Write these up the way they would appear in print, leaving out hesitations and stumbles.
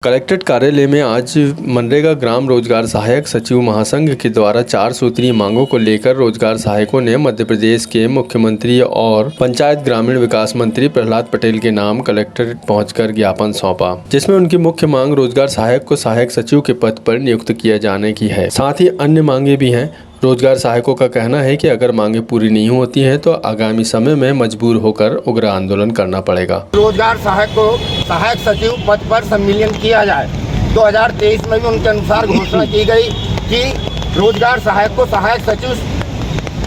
Collectorate कार्यालय में आज मनरेगा ग्राम रोजगार सहायक सचिव महासंघ के द्वारा 4 सूत्रीय मांगों को लेकर रोजगार सहायकों ने मध्य प्रदेश के मुख्यमंत्री और पंचायत ग्रामीण विकास मंत्री प्रहलाद पटेल के नाम कलेक्ट्रेट पहुंचकर ज्ञापन सौंपा, जिसमें उनकी मुख्य मांग रोजगार सहायक को सहायक सचिव के पद पर नियुक्त किए जाने की है। साथ ही अन्य मांगे भी हैं। रोजगार सहायकों का कहना है कि अगर मांगे पूरी नहीं होती हैं तो आगामी समय में मजबूर होकर उग्र आंदोलन करना पड़ेगा। रोजगार सहायक को सहायक सचिव पद पर सम्मिलित किया जाए। 2023 में भी उनके अनुसार घोषणा की गई कि रोजगार सहायक को सहायक सचिव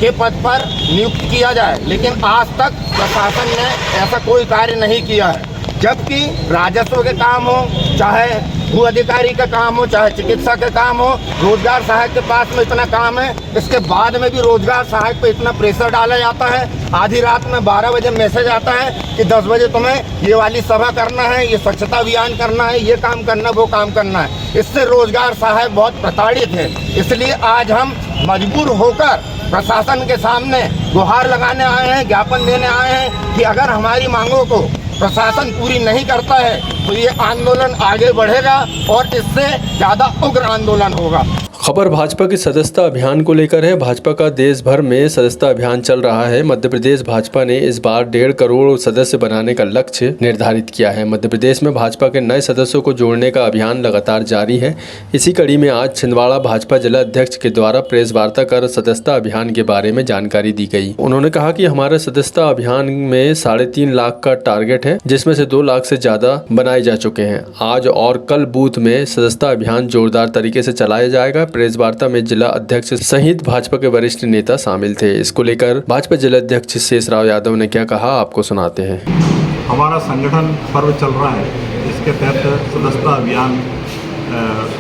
के पद पर नियुक्त किया जाए, लेकिन आज तक प्रशासन ने ऐसा कोई कार्य नहीं किया है। जबकि राजस्व के काम हो, चाहे भू अधिकारी का काम हो, चाहे चिकित्सा का काम हो, रोजगार सहायक के पास में इतना काम है। इसके बाद में भी रोजगार सहायक पे इतना प्रेशर डाला जाता है। आधी रात में 12 बजे मैसेज आता है कि 10 बजे तुम्हें ये वाली सभा करना है, ये स्वच्छता अभियान करना है, ये काम करना, वो काम करना है। इससे रोजगार सहायक बहुत प्रताड़ित है। इसलिए आज हम मजबूर होकर प्रशासन के सामने गुहार लगाने आए हैं, ज्ञापन देने आए हैं कि अगर हमारी मांगों को प्रशासन पूरी नहीं करता है तो ये आंदोलन आगे बढ़ेगा और इससे ज़्यादा उग्र आंदोलन होगा। खबर भाजपा के सदस्यता अभियान को लेकर है। भाजपा का देश भर में सदस्यता अभियान चल रहा है। मध्य प्रदेश भाजपा ने इस बार 1.5 करोड़ सदस्य बनाने का लक्ष्य निर्धारित किया है। मध्य प्रदेश में भाजपा के नए सदस्यों को जोड़ने का अभियान लगातार जारी है। इसी कड़ी में आज छिंदवाड़ा भाजपा जिला अध्यक्ष के द्वारा प्रेस वार्ता कर सदस्यता अभियान के बारे में जानकारी दी गई। उन्होंने कहा कि हमारे सदस्यता अभियान में 3.5 लाख का टारगेट है, जिसमें से 2 लाख से ज्यादा बनाए जा चुके हैं। आज और कल बूथ में सदस्यता अभियान जोरदार तरीके से चलाया जाएगा। प्रेस वार्ता में जिला अध्यक्ष सहित भाजपा के वरिष्ठ नेता शामिल थे। इसको लेकर भाजपा जिला अध्यक्ष शेषराव यादव ने क्या कहा, आपको सुनाते हैं। हमारा संगठन पर्व चल रहा है, इसके तहत सदस्यता अभियान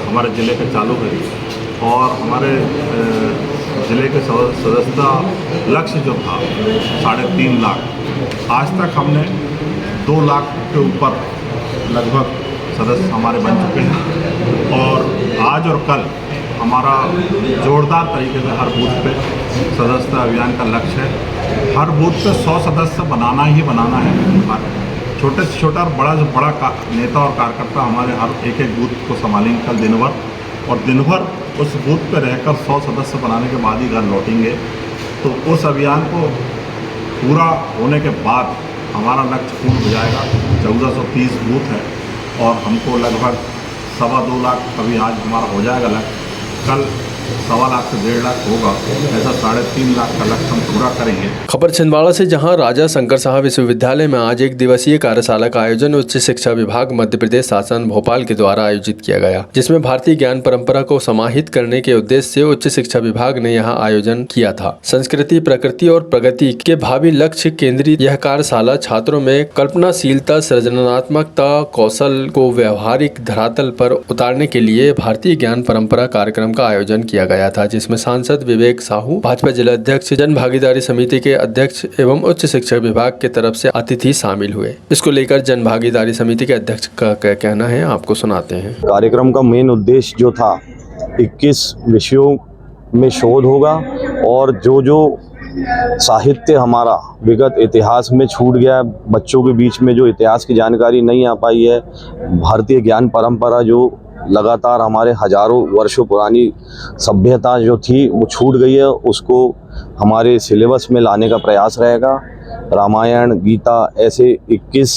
हमारे जिले का चालू है और हमारे जिले के सदस्यता लक्ष्य जो था 3.5 लाख, आज तक हमने 2 लाख के ऊपर लगभग सदस्य हमारे बन चुके हैं और आज और कल हमारा जोरदार तरीके से हर बूथ पे सदस्यता अभियान का लक्ष्य है। हर बूथ पे 100 सदस्य बनाना ही बनाना है। छोटे से छोटा और बड़ा से बड़ा नेता और कार्यकर्ता हमारे हर एक बूथ को संभालेंगे कल दिन भर, और दिन भर उस बूथ पे रहकर 100 सदस्य बनाने के बाद ही घर लौटेंगे। तो उस अभियान को पूरा होने के बाद हमारा लक्ष्य पूर्ण हो जाएगा। 1430 बूथ है और हमको लगभग 2.25 लाख अभी आज हमारा हो जाएगा लक्ष्य। कल 1.25 लाख से 1.5 लाख होगा। ऐसा 3.5 लाख का लक्ष्य हम पूरा करेंगे। खबर छिंदवाड़ा से, जहां राजा शंकर साहब विश्वविद्यालय में आज 1 दिवसीय कार्यशाला का आयोजन उच्च शिक्षा विभाग मध्य प्रदेश शासन भोपाल के द्वारा आयोजित किया गया, जिसमें भारतीय ज्ञान परंपरा को समाहित करने के उद्देश्य से उच्च शिक्षा विभाग ने यहां आयोजन किया था। संस्कृति, प्रकृति और प्रगति के भावी लक्ष्य केंद्रित यह कार्यशाला छात्रों में कल्पनाशीलता, सृजनात्मकता, कौशल को व्यवहारिक धरातल पर उतारने के लिए भारतीय ज्ञान परंपरा कार्यक्रम का आयोजन किया गया था, जिसमें सांसद विवेक साहू, भाजपा जिला अध्यक्ष, जन भागीदारी समिति के अध्यक्ष एवं उच्च शिक्षा विभाग के तरफ से अतिथि शामिल हुए। इसको लेकर जन भागीदारी समिति के अध्यक्ष का क्या कहना है, आपको सुनाते हैं। कार्यक्रम का मेन उद्देश्य जो था 21 विषयों में शोध होगा और जो साहित्य हमारा विगत इतिहास में छूट गया, बच्चों के बीच में जो इतिहास की जानकारी नहीं आ पाई है, भारतीय ज्ञान परंपरा जो लगातार हमारे हजारों वर्षों पुरानी सभ्यता जो थी वो छूट गई है, उसको हमारे सिलेबस में लाने का प्रयास रहेगा। रामायण, गीता, ऐसे 21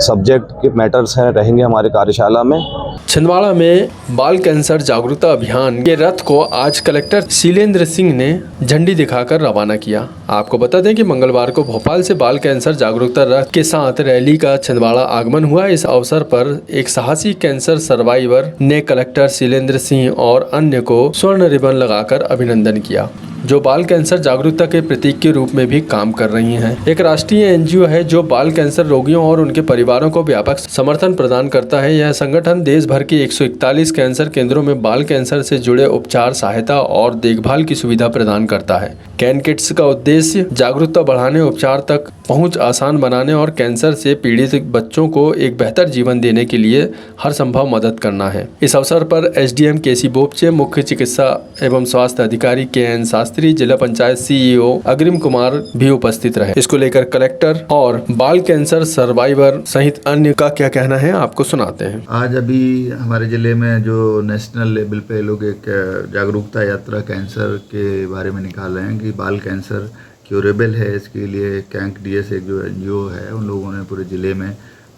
सब्जेक्ट के मैटर्स हैं रहेंगे हमारे कार्यशाला में। छिंदवाड़ा में बाल कैंसर जागरूकता अभियान के रथ को आज कलेक्टर शीलेंद्र सिंह ने झंडी दिखाकर रवाना किया। आपको बता दें कि मंगलवार को भोपाल से बाल कैंसर जागरूकता रथ के साथ रैली का छिंदवाड़ा आगमन हुआ। इस अवसर पर एक साहसी कैंसर सर्वाइवर ने कलेक्टर शीलेंद्र सिंह और अन्य को स्वर्ण रिबन लगाकर अभिनंदन किया, जो बाल कैंसर जागरूकता के प्रतीक के रूप में भी काम कर रही हैं। एक राष्ट्रीय एनजीओ है जो बाल कैंसर रोगियों और उनके परिवारों को व्यापक समर्थन प्रदान करता है। यह संगठन देश भर के 141 कैंसर केंद्रों में बाल कैंसर से जुड़े उपचार, सहायता और देखभाल की सुविधा प्रदान करता है। कैन किड्स का उद्देश्य जागरूकता बढ़ाने, उपचार तक पहुंच आसान बनाने और कैंसर से पीड़ित बच्चों को एक बेहतर जीवन देने के लिए हर संभव मदद करना है। इस अवसर पर एसडीएम केसी बोपचे, मुख्य चिकित्सा एवं स्वास्थ्य अधिकारी KN शास्त्री शास्त्री, जिला पंचायत CEO अग्रिम कुमार भी उपस्थित रहे। इसको लेकर कलेक्टर और बाल कैंसर सर्वाइवर सहित अन्य का क्या कहना है आपको सुनाते हैं। आज अभी हमारे ज़िले में जो नेशनल लेवल पे लोग एक जागरूकता यात्रा कैंसर के बारे में निकाल रहे हैं कि बाल कैंसर क्यूरेबल है, इसके लिए कैंक DS एक जो NGO है, उन लोगों ने पूरे ज़िले में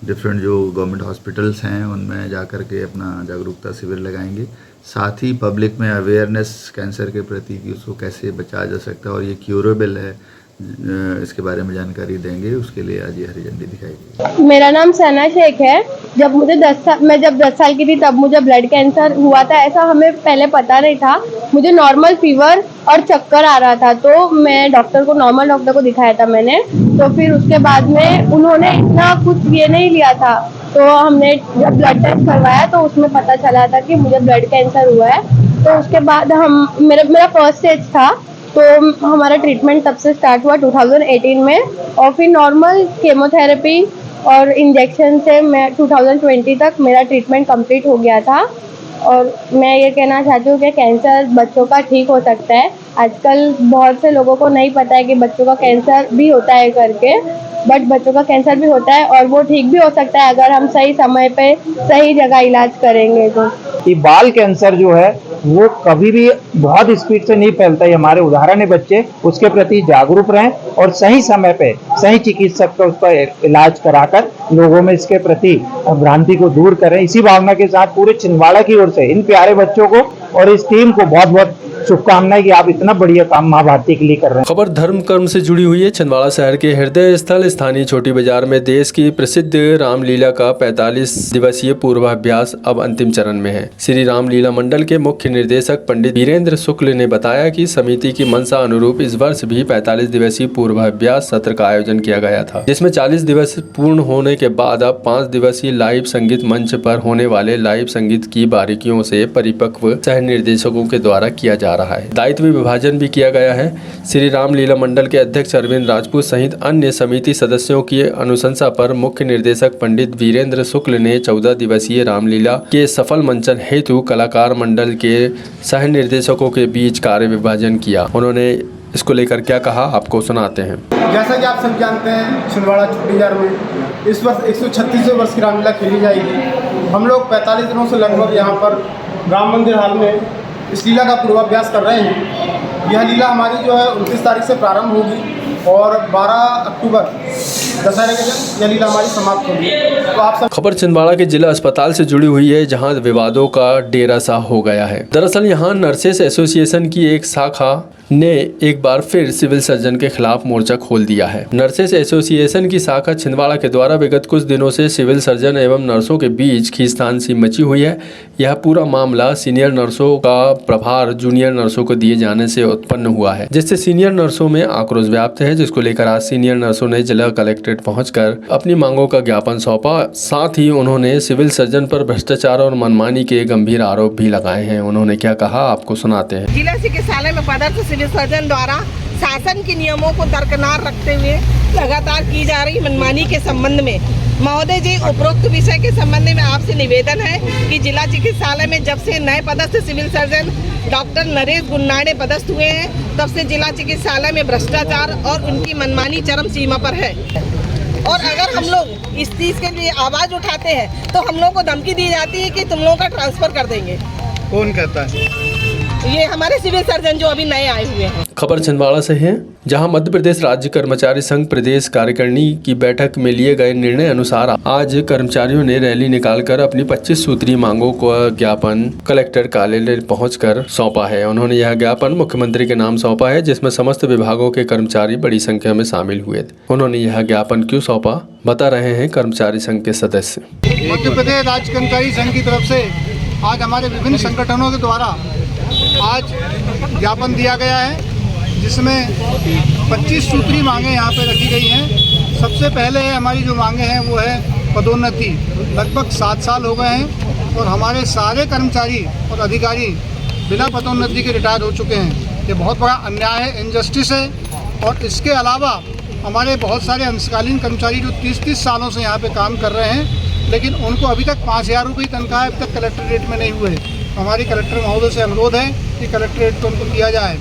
डिफरेंट जो गवर्नमेंट हॉस्पिटल्स हैं उनमें जा कर के अपना जागरूकता शिविर लगाएंगे। साथ ही पब्लिक में अवेयरनेस कैंसर के प्रति कि उसको कैसे बचाया जा सकता है और ये क्यूरेबल है, इसके बारे में जानकारी देंगे। उसके लिए आज ये हरी झंडी दिखाई गई। मेरा नाम सना शेख है। जब मुझे 10 साल की थी तब मुझे ब्लड कैंसर हुआ था। ऐसा हमें पहले पता नहीं था। मुझे नॉर्मल फीवर और चक्कर आ रहा था, तो मैं नॉर्मल डॉक्टर को दिखाया था मैंने। तो फिर उसके बाद में उन्होंने इतना कुछ ये नहीं लिया था, तो हमने जब ब्लड टेस्ट करवाया तो उसमें पता चला था कि मुझे ब्लड कैंसर हुआ है। तो उसके बाद मेरा फर्स्ट स्टेज था, तो हमारा ट्रीटमेंट तब से स्टार्ट हुआ 2018 में, और फिर नॉर्मल केमोथेरेपी और इंजेक्शन से मैं 2020 तक मेरा ट्रीटमेंट कंप्लीट हो गया था। और मैं ये कहना चाहती हूँ कि कैंसर बच्चों का ठीक हो सकता है। आजकल बहुत से लोगों को नहीं पता है कि बच्चों का कैंसर भी होता है करके, बट बच्चों का कैंसर भी होता है और वो ठीक भी हो सकता है अगर हम सही समय पे सही जगह इलाज करेंगे तो। कि बाल कैंसर जो है वो कभी भी बहुत स्पीड से नहीं फैलता है। हमारे उदाहरण है बच्चे, उसके प्रति जागरूक रहें और सही समय पे सही चिकित्सक का उसका इलाज कराकर लोगों में इसके प्रति भ्रांति को दूर करें। इसी भावना के साथ पूरे छिंदवाड़ा की ओर से इन प्यारे बच्चों को और इस टीम को बहुत बहुत शुभकामनाएं कि आप इतना बढ़िया काम माँ भारती के लिए कर रहे हैं। खबर धर्म कर्म से जुड़ी हुई है। छिंदवाड़ा शहर के हृदय स्थल स्थानीय छोटी बाजार में देश की प्रसिद्ध रामलीला का 45 दिवसीय पूर्वाभ्यास अब अंतिम चरण में है। श्री रामलीला मंडल के मुख्य निर्देशक पंडित वीरेंद्र शुक्ल ने बताया कि समिति की मंशा अनुरूप इस वर्ष भी 45 दिवसीय पूर्वाभ्यास सत्र का आयोजन किया गया था, जिसमें 40 दिवस पूर्ण होने के बाद अब 5 दिवसीय लाइव संगीत मंच पर होने वाले लाइव संगीत की बारीकियों से परिपक्व सह निर्देशकों के द्वारा किया जा रहा है। दायित्व विभाजन भी किया गया है। श्री रामलीला मंडल के अध्यक्ष अरविंद राजपूत सहित अन्य समिति सदस्यों की अनुशंसा पर मुख्य निर्देशक पंडित वीरेंद्र शुक्ल ने 14 दिवसीय रामलीला के सफल मंचन हेतु कलाकार मंडल के सह निर्देशकों के बीच कार्य विभाजन किया। उन्होंने इसको लेकर क्या कहा आपको सुनाते हैं। जैसा कि आप सब जानते हैं, छिंदवाड़ा छोटी बाजार में इस वर्ष 136वें वर्ष की रामलीला खेली जाएगी। हम लोग 45 दिनों से लगभग यहाँ पर राम मंदिर हाल में इस लीला का पूर्वाभ्यास कर रहे हैं। यह लीला हमारी जो है 29 तारीख से प्रारंभ होगी और 12 अक्टूबर दशहरे के दिन यह लीला हमारी समाप्त होगी। तो आप सब खबर छिंदवाड़ा के जिला अस्पताल से जुड़ी हुई है, जहां विवादों का डेरा सा हो गया है। दरअसल यहां नर्सेस एसोसिएशन की एक शाखा ने एक बार फिर सिविल सर्जन के खिलाफ मोर्चा खोल दिया है। नर्सेस एसोसिएशन की शाखा छिंदवाड़ा के द्वारा विगत कुछ दिनों से सिविल सर्जन एवं नर्सों के बीच खींचतान सी मची हुई है। यह पूरा मामला सीनियर नर्सों का प्रभार जूनियर नर्सों को दिए जाने से उत्पन्न हुआ है, जिससे सीनियर नर्सों में आक्रोश व्याप्त है, जिसको लेकर आज सीनियर नर्सों ने जिला कलेक्ट्रेट पहुंचकर अपनी मांगों का ज्ञापन सौंपा। साथ ही उन्होंने सिविल सर्जन पर भ्रष्टाचार और मनमानी के गंभीर आरोप भी लगाए हैं। उन्होंने क्या कहा आपको सुनाते हैं। जिला चिकित्सालय में पदस्थ सिविल सर्जन द्वारा शासन के नियमों को दरकिनार रखते हुए लगातार की जा रही मनमानी के संबंध में महोदय जी, उपरोक्त विषय के संबंध में आपसे निवेदन है कि जिला चिकित्सालय में जब से नए पदस्थ सिविल सर्जन डॉक्टर नरेश गुन्नाड़े पदस्थ हुए हैं, तब से जिला चिकित्सालय में भ्रष्टाचार और उनकी मनमानी चरम सीमा पर है। और अगर हम लोग इस चीज के लिए आवाज उठाते हैं तो हम लोग को धमकी दी जाती है कि तुम लोगों का ट्रांसफर कर देंगे। कौन कहता है? ये हमारे सिविल सर्जन जो अभी नए आए हुए हैं। खबर छिंदवाड़ा से है, जहां मध्य प्रदेश राज्य कर्मचारी संघ प्रदेश कार्यकारिणी की बैठक में लिए गए निर्णय अनुसार आज कर्मचारियों ने रैली निकालकर अपनी 25 सूत्रीय मांगों को ज्ञापन कलेक्टर कार्यालय पहुंचकर सौंपा है। उन्होंने यह ज्ञापन मुख्यमंत्री के नाम सौंपा है, जिसमें समस्त विभागों के कर्मचारी बड़ी संख्या में शामिल हुए थे। उन्होंने यह ज्ञापन क्यों सौंपा, बता रहे हैं कर्मचारी संघ के सदस्य। मध्य प्रदेश राज्य कर्मचारी संघ की तरफ से आज हमारे विभिन्न संगठनों के द्वारा आज ज्ञापन दिया गया है, जिसमें 25 सूत्री मांगे यहाँ पे रखी गई हैं। सबसे पहले हमारी जो मांगे हैं वो है पदोन्नति। लगभग 7 साल हो गए हैं और हमारे सारे कर्मचारी और अधिकारी बिना पदोन्नति के रिटायर हो चुके हैं। ये बहुत बड़ा अन्याय है, इनजस्टिस है। और इसके अलावा हमारे बहुत सारे अंशकालीन कर्मचारी जो 30-30 सालों से यहाँ पे काम कर रहे हैं, लेकिन उनको अभी तक 5000 रुपये तनख्वाह अभी तक कलेक्ट्रेट में नहीं हुए। हमारी कलेक्टर महोदय से अनुरोध है कि कलेक्ट्रेट को उनको किया जाए।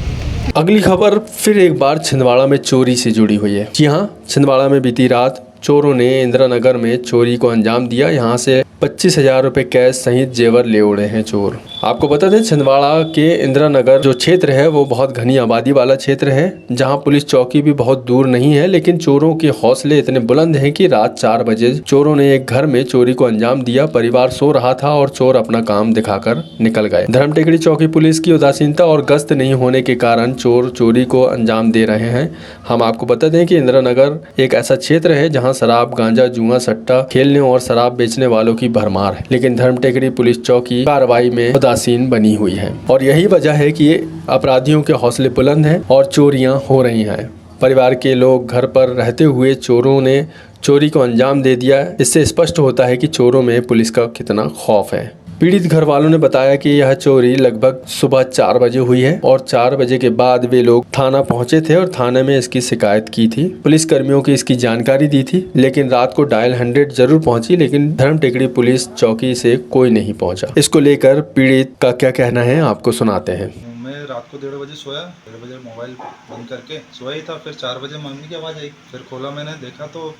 अगली खबर फिर एक बार छिंदवाड़ा में चोरी से जुड़ी हुई है। जी हाँ, छिंदवाड़ा में बीती रात चोरों ने इंदिरा नगर में चोरी को अंजाम दिया। यहाँ से 25,000 रुपये कैश सहित जेवर ले उड़े हैं चोर। आपको बता दें, छिंदवाड़ा के इंदिरा नगर जो क्षेत्र है वो बहुत घनी आबादी वाला क्षेत्र है, जहाँ पुलिस चौकी भी बहुत दूर नहीं है, लेकिन चोरों के हौसले इतने बुलंद हैं कि रात 4 बजे चोरों ने एक घर में चोरी को अंजाम दिया। परिवार सो रहा था और चोर अपना काम दिखाकर निकल गए। धर्म टेकड़ी चौकी पुलिस की उदासीनता और गश्त नहीं होने के कारण चोर चोरी को अंजाम दे रहे हैं। हम आपको बता दें कि इंदिरा नगर एक ऐसा क्षेत्र है जहाँ शराब, गांजा, जुआ, सट्टा खेलने और शराब बेचने वालों की भरमार है, लेकिन धर्म टेकड़ी पुलिस चौकी कार्रवाई में उदासीन बनी हुई है और यही वजह है कि अपराधियों के हौसले बुलंद हैं और चोरियां हो रही हैं। परिवार के लोग घर पर रहते हुए चोरों ने चोरी को अंजाम दे दिया। इससे स्पष्ट होता है कि चोरों में पुलिस का कितना खौफ है। पीड़ित घर वालों ने बताया कि यह चोरी लगभग सुबह 4 बजे हुई है और 4 बजे के बाद वे लोग थाना पहुंचे थे और थाने में इसकी शिकायत की थी। पुलिस कर्मियों की इसकी जानकारी दी थी, लेकिन रात को डायल 100 जरूर पहुंची, लेकिन धर्म टेकड़ी पुलिस चौकी से कोई नहीं पहुंचा। इसको लेकर पीड़ित का क्या कहना है, आपको सुनाते हैं। मैं रात को 1:30 बजे सोया, 1:30 बजे मोबाइल बंद करके सोया ही था। फिर 4 बजे मम्मी की आवाज़ आई, फिर खोला, मैंने देखा तो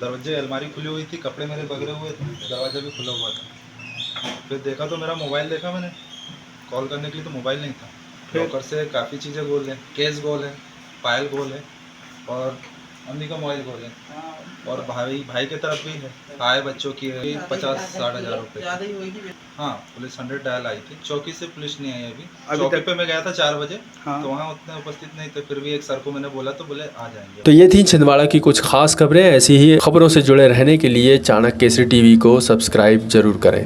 दरवाजे अलमारी खुली हुई थी, कपड़े मेरे बगरे हुए थे, दरवाजा भी खुला हुआ था। फिर देखा तो मेरा मोबाइल देखा मैंने, कॉल करने के लिए तो मोबाइल नहीं था। लॉकर से काफ़ी चीज़ें गोल हैं, केस गोल है, पायल गोल है और अम्मी का मोबाइल गोल है और भाई के तरफ भी है। आए बच्चों की है 50-60 हज़ार रुपये। हाँ, पुलिस 100 डायल आई थी। चौकी से पुलिस नहीं आई अभी चौकी पे मैं गया था 4 बजे। हाँ। तो वहाँ उतने उपस्थित नहीं थे, फिर भी एक सर को मैंने बोला तो बोले आ जाएंगे। तो ये थी छिंदवाड़ा की कुछ खास खबरें। ऐसी ही खबरों से जुड़े रहने के लिए चाणक्य केसरी टीवी को सब्सक्राइब जरूर करें।